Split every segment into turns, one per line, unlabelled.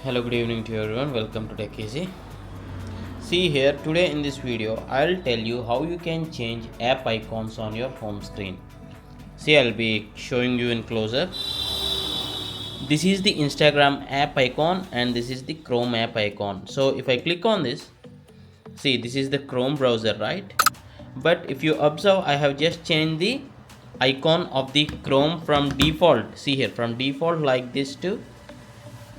Hello, good evening to everyone. Welcome to Tech Easy. See here, today in this video, I'll tell you how you can change app icons on your home screen. See, I'll be showing you in closer. This is the Instagram app icon and this is the Chrome app icon. So if I click on this, see, this is the Chrome browser, right? But if you observe, I have just changed the icon of the Chrome from default. See here, from default like this to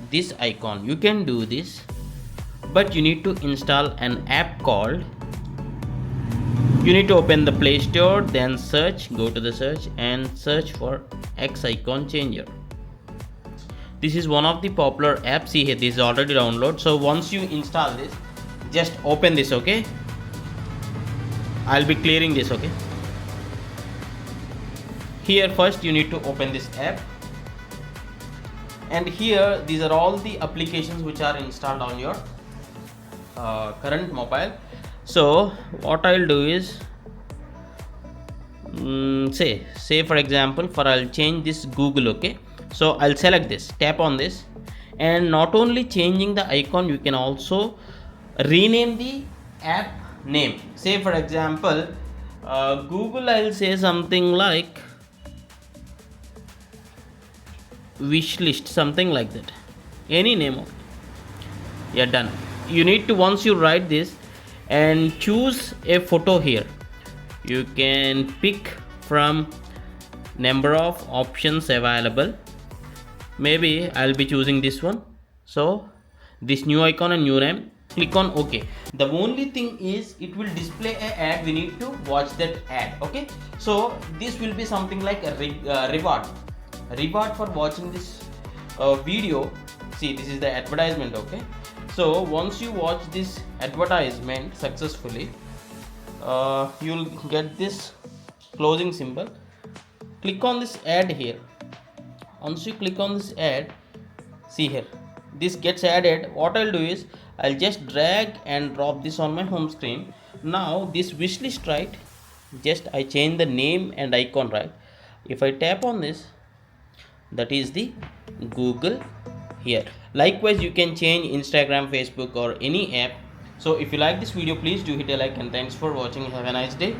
this icon. You can do this, but you need to install an app called, you need to open the Play Store, then search, go to the search and search for X icon changer. This is one of the popular apps. See here, this is already downloaded. So once you install this, just open this. Okay, I'll be clearing this. Okay, here first you need to open this app, and here these are all the applications which are installed on your current mobile. So what I'll do is say for example, I'll change this Google. Okay, so I'll select this, tap on this, and not only changing the icon, you can also rename the app name. Say for example, Google, I'll say something like wish list, something like that, any name of it. Yeah, done. You need to, once you write this and choose a photo here, you can pick from number of options available. Maybe I'll be choosing this one. So this new icon and new name, click on OK. The only thing is it will display a ad. We need to watch that ad. Okay, so this will be something like a reward for watching this video. See, this is the advertisement. Okay, so once you watch this advertisement successfully, you'll get this closing symbol. Click on this ad here. Once you click on this ad, see here, this gets added. What I'll do is I'll just drag and drop this on my home screen. Now this wish list, right, just I change the name and icon, right? If I tap on this, that is the Google here. Likewise, you can change Instagram, Facebook or any app. So if you like this video, please do hit a like, and thanks for watching. Have a nice day.